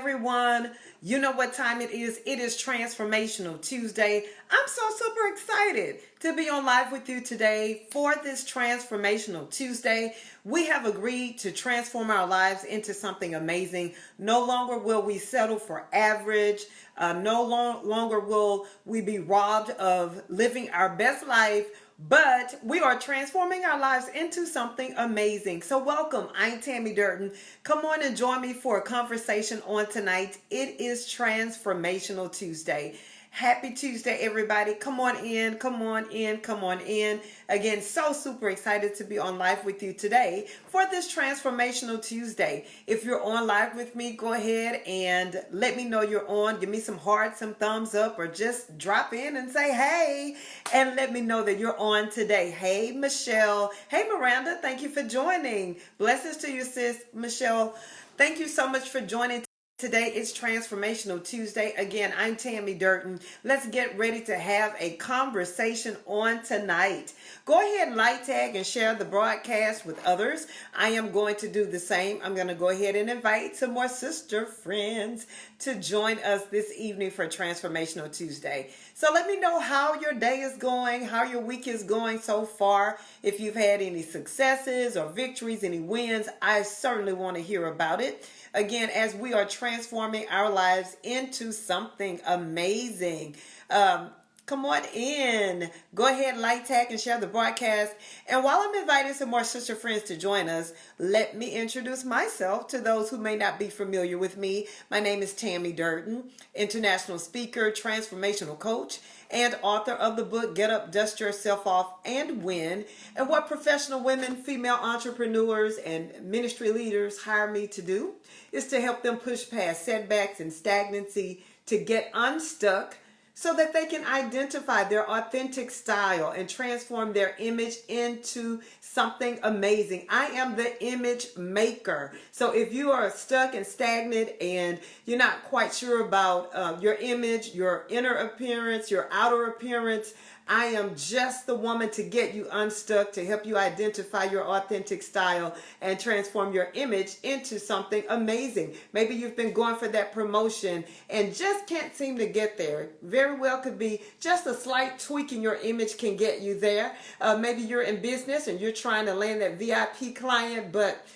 everyone. You know what time it is. It is Transformational Tuesday. I'm so super excited to be on live with you today for this Transformational Tuesday. We have agreed to transform our lives into something amazing. No longer will we settle for average. No longer will we be robbed of living our best life, but we are transforming our lives into something amazing. So welcome. I'm Tammy Durden. Come on and join me for a conversation on tonight. It is Transformational Tuesday. Happy Tuesday, everybody. Come on in, come on in, come on in. Again, so super excited to be on live with you today for this Transformational Tuesday. If you're on live with me, go ahead and let me know you're on. Give me some hearts, some thumbs up, or just drop in and say, hey, and let me know that you're on today. Hey, Michelle. Hey, Miranda. Thank you for joining. Blessings to you, sis, Michelle. Thank you so much for joining. Today is Transformational Tuesday. Again, I'm Tammy Durden. Let's get ready to have a conversation on tonight. Go ahead and like, tag, and share the broadcast with others. I am going to do the same. I'm going to go ahead and invite some more sister friends to join us this evening for Transformational Tuesday. So let me know how your day is going, how your week is going so far. If you've had any successes or victories, any wins, I certainly want to hear about it. Again, as we are transforming our lives into something amazing. Come on in. Go ahead, like, tag, and share the broadcast. And while I'm inviting some more sister friends to join us, let me introduce myself to those who may not be familiar with me. My name is Tammy Durden, international speaker, transformational coach, and author of the book, Get Up, Dust Yourself Off, and Win. And what professional women, female entrepreneurs, and ministry leaders hire me to do is to help them push past setbacks and stagnancy to get unstuck so that they can identify their authentic style and transform their image into something amazing. I am the image maker. So if you are stuck and stagnant and you're not quite sure about your image, your inner appearance, your outer appearance, I am just the woman to get you unstuck, to help you identify your authentic style and transform your image into something amazing. Maybe you've been going for that promotion and just can't seem to get there. Very well could be just a slight tweak in your image can get you there. Maybe you're in business and you're trying to land that VIP client, but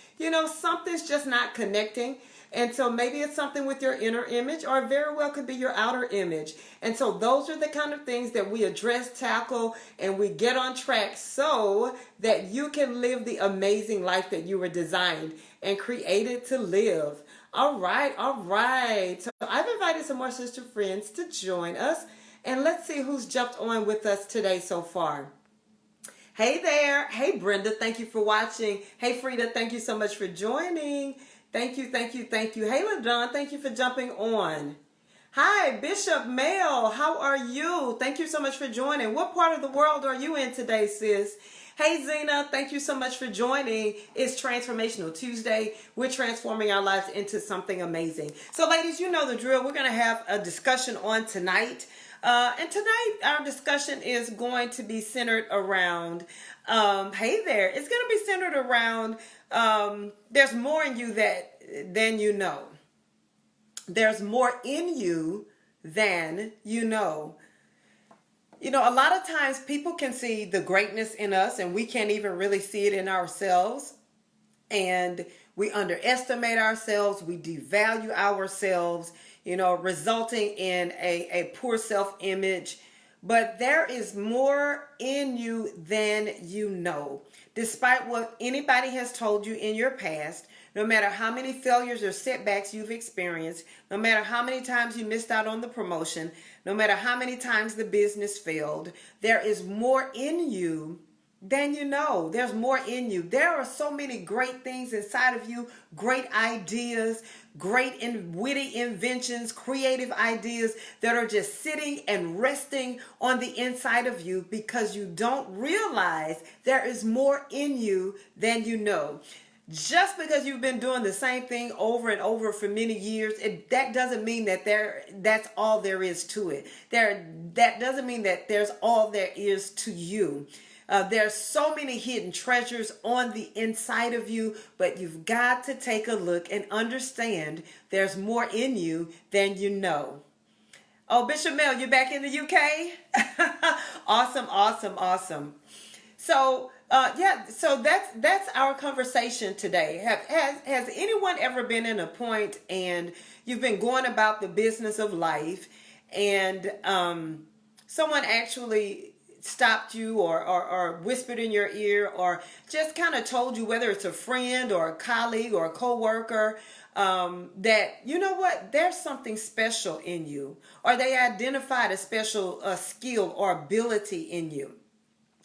something's just not connecting. And so maybe it's something with your inner image, or very well could be your outer image. And so those are the kind of things that we address, tackle, and we get on track so that you can live the amazing life that you were designed and created to live. All right. So I've invited some more sister friends to join us, and let's see who's jumped on with us today so far. Hey there. Hey, Brenda. Thank you for watching. Hey, Frida. Thank you so much for joining. Thank you. Hey, LaDon, thank you for jumping on. Hi, Bishop Mel, how are you? Thank you so much for joining. What part of the world are you in today, sis? Hey, Zena, thank you so much for joining. It's Transformational Tuesday. We're transforming our lives into something amazing. So, ladies, you know the drill. We're going to have a discussion on tonight. And tonight, our discussion is going to be centered around, hey there, it's going to be centered around, there's more in you than you know. There's more in you than you know. A lot of times people can see the greatness in us and we can't even really see it in ourselves. And we underestimate ourselves. We devalue ourselves, resulting in a poor self-image. But there is more in you than you know. Despite what anybody has told you in your past, no matter how many failures or setbacks you've experienced, no matter how many times you missed out on the promotion, no matter how many times the business failed, there is more in you than you know. There's more in you. There are so many great things inside of you, great ideas, great and witty inventions, creative ideas that are just sitting and resting on the inside of you because you don't realize there is more in you than you know. Just because you've been doing the same thing over and over for many years, that doesn't mean that that's all there is to it. That doesn't mean that there's all there is to you. There's so many hidden treasures on the inside of you, but you've got to take a look and understand there's more in you than you know. Oh, Bishop Mel, you're back in the UK? Awesome, awesome, awesome. So, so that's our conversation today. Has anyone ever been in a point and you've been going about the business of life, and someone actually stopped you, or whispered in your ear, or just kind of told you, whether it's a friend or a colleague or a coworker, that, you know what, there's something special in you, or they identified a special skill or ability in you.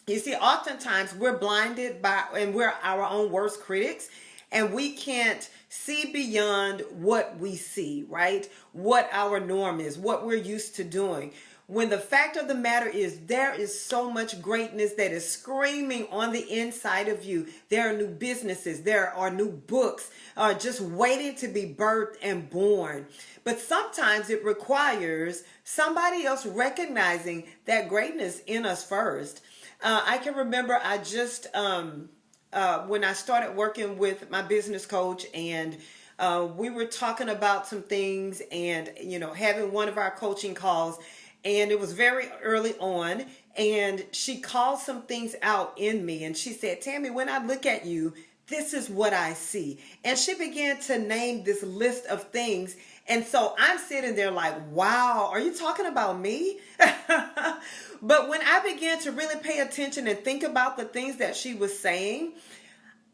You see, oftentimes we're blinded by, and we're our own worst critics, and we can't see beyond what we see, right? What our norm is, what we're used to doing. When the fact of the matter is, there is so much greatness that is screaming on the inside of you. There are new businesses, there are new books, just waiting to be birthed and born. But sometimes it requires somebody else recognizing that greatness in us first. I can remember I just, when I started working with my business coach, and we were talking about some things, and, having one of our coaching calls, and it was very early on, and she called some things out in me, and she said, Tammy, when I look at you, this is what I see. And she began to name this list of things. And so I'm sitting there like, wow, are you talking about me? But when I began to really pay attention and think about the things that she was saying,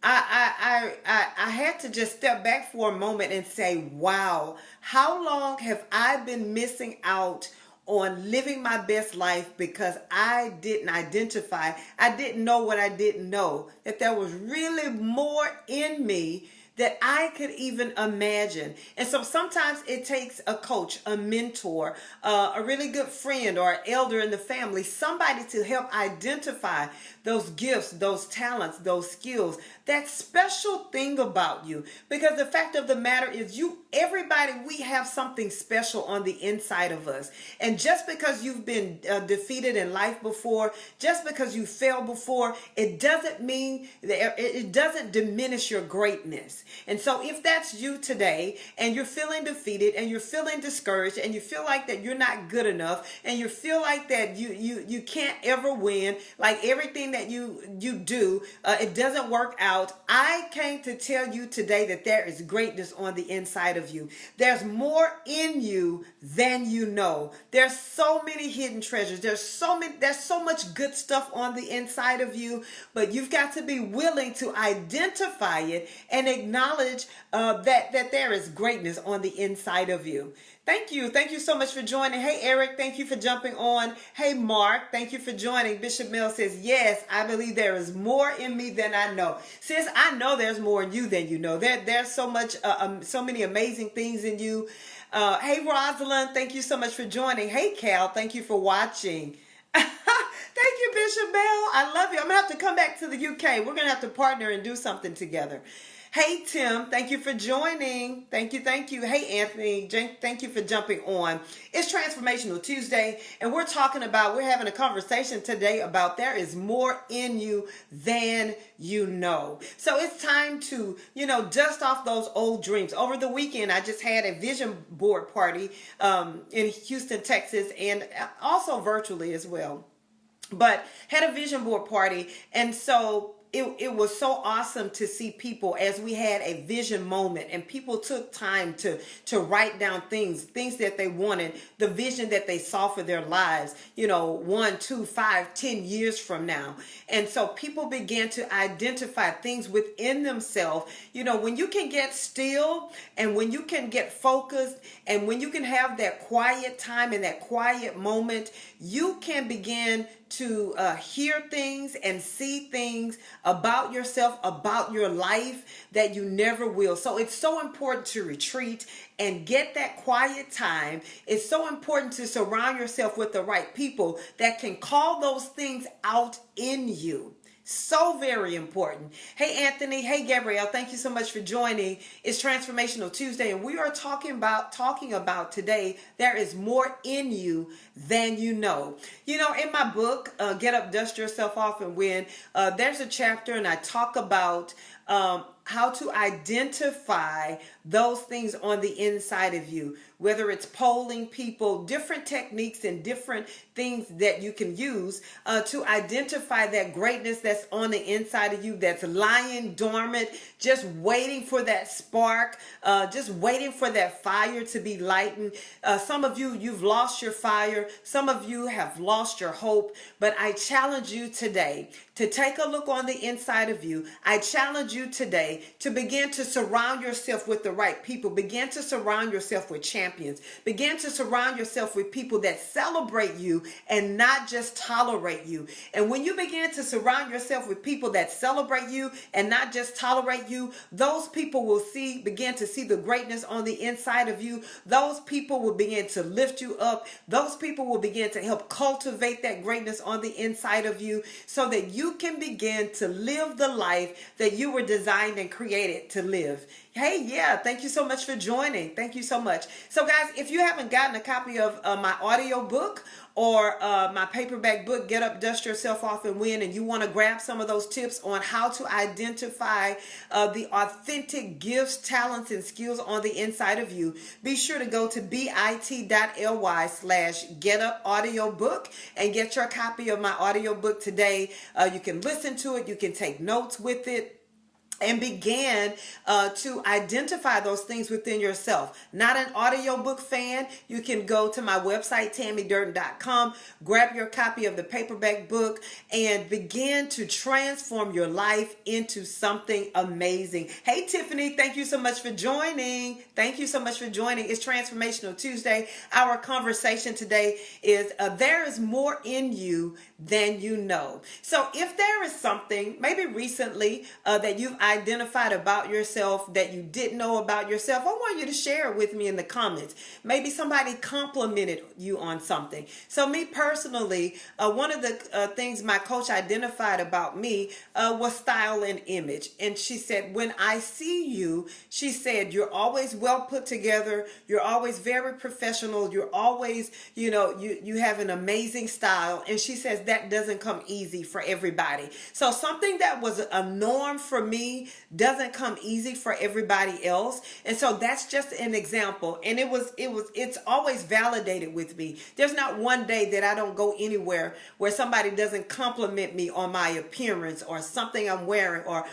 I had to just step back for a moment and say, wow, how long have I been missing out on living my best life because I didn't identify, I didn't know what I didn't know, that there was really more in me that I could even imagine. And so sometimes it takes a coach, a mentor, a really good friend, or an elder in the family, somebody to help identify those gifts, those talents, those skills, that special thing about you. Because the fact of the matter is, everybody, we have something special on the inside of us. And just because you've been defeated in life before, just because you failed before, it doesn't mean that it doesn't diminish your greatness. And so if that's you today, and you're feeling defeated, and you're feeling discouraged, and you feel like that you're not good enough, and you feel like that you can't ever win, like everything that you do, it doesn't work out, I came to tell you today that there is greatness on the inside of you. There's more in you than you know. There's so many hidden treasures. There's so much good stuff on the inside of you, but you've got to be willing to identify it and acknowledge that there is greatness on the inside of you. Thank you. Thank you so much for joining. Hey, Eric, thank you for jumping on. Hey, Mark, thank you for joining. Bishop Mel says, yes, I believe there is more in me than I know. Sis, I know there's more in you than you know. There's so much, so many amazing things in you. Hey, Rosalind, thank you so much for joining. Hey, Cal, thank you for watching. Thank you, Bishop Mel. I love you. I'm going to have to come back to the UK. We're going to have to partner and do something together. Hey, Tim, thank you for joining. Thank you, thank you. Hey, Anthony, thank you for jumping on. It's Transformational Tuesday, and we're having a conversation today about there is more in you than you know. So it's time to, dust off those old dreams. Over the weekend, I just had a vision board party in Houston, Texas, and also virtually as well. But had a vision board party, and so it was so awesome to see people as we had a vision moment, and people took time to write down things that they wanted, the vision that they saw for their lives, 1, 2, 5, 10 years from now. And so people began to identify things within themselves. When you can get still, and when you can get focused, and when you can have that quiet time and that quiet moment, you can begin to hear things and see things about yourself, about your life, that you never will. So it's so important to retreat and get that quiet time. It's so important to surround yourself with the right people that can call those things out in you. So very important. Hey Anthony, hey Gabrielle, thank you so much for joining. It's Transformational Tuesday, and we are talking about today. There is more in you than you know. You know, in my book, Get Up, Dust Yourself Off and Win, there's a chapter, and I talk about how to identify those things on the inside of you, whether it's polling people, different techniques and different things that you can use to identify that greatness that's on the inside of you, that's lying dormant, just waiting for that spark, just waiting for that fire to be lightened. Some of you, you've lost your fire. Some of you have lost your hope, but I challenge you today to take a look on the inside of you. I challenge you today to begin to surround yourself with the right people. Begin to surround yourself with champions. Begin to surround yourself with people that celebrate you and not just tolerate you. And when you begin to surround yourself with people that celebrate you and not just tolerate you, those people will begin to see the greatness on the inside of you. Those people will begin to lift you up. Those people will begin to help cultivate that greatness on the inside of you so that you can begin to live the life that you were designed and created to live. Hey, yeah, thank you so much for joining. Thank you so much. So guys, if you haven't gotten a copy of my audio book or my paperback book, Get Up, Dust Yourself Off and Win, and you want to grab some of those tips on how to identify the authentic gifts, talents, and skills on the inside of you, be sure to go to bit.ly/getupaudiobook and get your copy of my audio book today. You can listen to it. You can take notes with it and begin to identify those things within yourself. Not an audiobook fan? You can go to my website, tammydurden.com, grab your copy of the paperback book, and begin to transform your life into something amazing. Hey, Tiffany, thank you so much for joining. Thank you so much for joining. It's Transformational Tuesday. Our conversation today is there is more in you than you know. So if there is something, maybe recently, that you've identified about yourself that you didn't know about yourself, I want you to share it with me in the comments. Maybe somebody complimented you on something. So me personally, one of the things my coach identified about me was style and image. And she said, when I see you, she said, you're always well put together. You're always very professional. You're always, you have an amazing style. And she says that doesn't come easy for everybody. So something that was a norm for me doesn't come easy for everybody else. And so that's just an example. And it's always validated with me. There's not one day that I don't go anywhere where somebody doesn't compliment me on my appearance or something I'm wearing or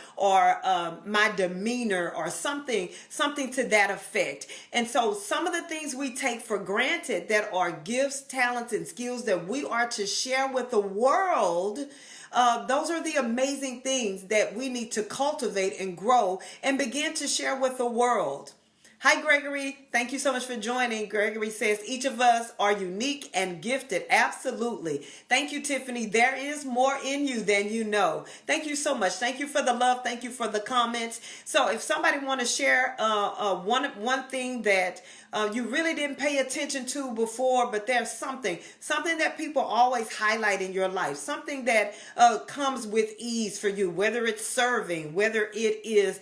my demeanor or something to that effect. And so some of the things we take for granted that are gifts, talents, and skills that we are to share with the world, those are the amazing things that we need to cultivate and grow and begin to share with the world. Hi, Gregory. Thank you so much for joining. Gregory says, each of us are unique and gifted. Absolutely. Thank you, Tiffany. There is more in you than you know. Thank you so much. Thank you for the love. Thank you for the comments. So if somebody want to share one thing that you really didn't pay attention to before, but there's something that people always highlight in your life, something that comes with ease for you, whether it's serving, whether it is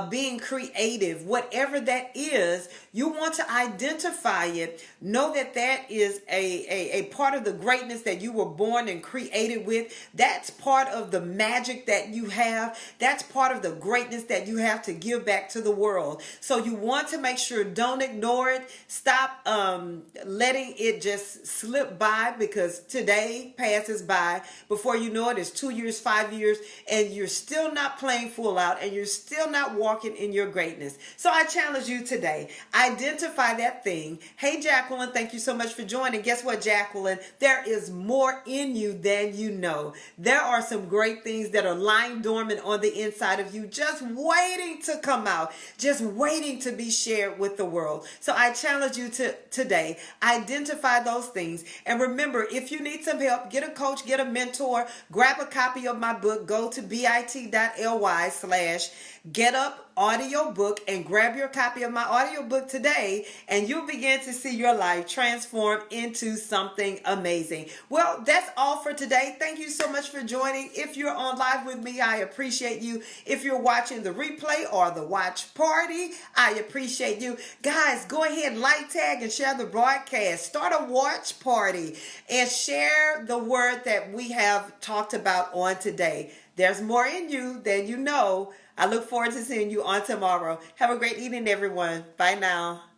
being creative, whatever that is, you want to identify it. Know that that is a part of the greatness that you were born and created with. That's part of the magic that you have. That's part of the greatness that you have to give back to the world. So you want to make sure, don't ignore it. Stop letting it just slip by, because today passes by. Before you know it, it's 2 years, 5 years, and you're still not playing full out, and you're still not walking in your greatness. So I challenge you today. Identify that thing. Hey, Jacqueline, thank you so much for joining. Guess what, Jacqueline? There is more in you than you know. There are some great things that are lying dormant on the inside of you, just waiting to come out, just waiting to be shared with the world. So I challenge you to today, identify those things. And remember, if you need some help, get a coach, get a mentor, grab a copy of my book, go to bit.ly/getup audiobook and grab your copy of my audiobook today, and you'll begin to see your life transform into something amazing. Well, that's all for today. Thank you so much for joining. If you're on live with me, I appreciate you. If you're watching the replay or the watch party, I appreciate you. Guys, go ahead, like, tag, and share the broadcast. Start a watch party and share the word that we have talked about on today. There's more in you than you know. I look forward to seeing you on tomorrow. Have a great evening, everyone. Bye now.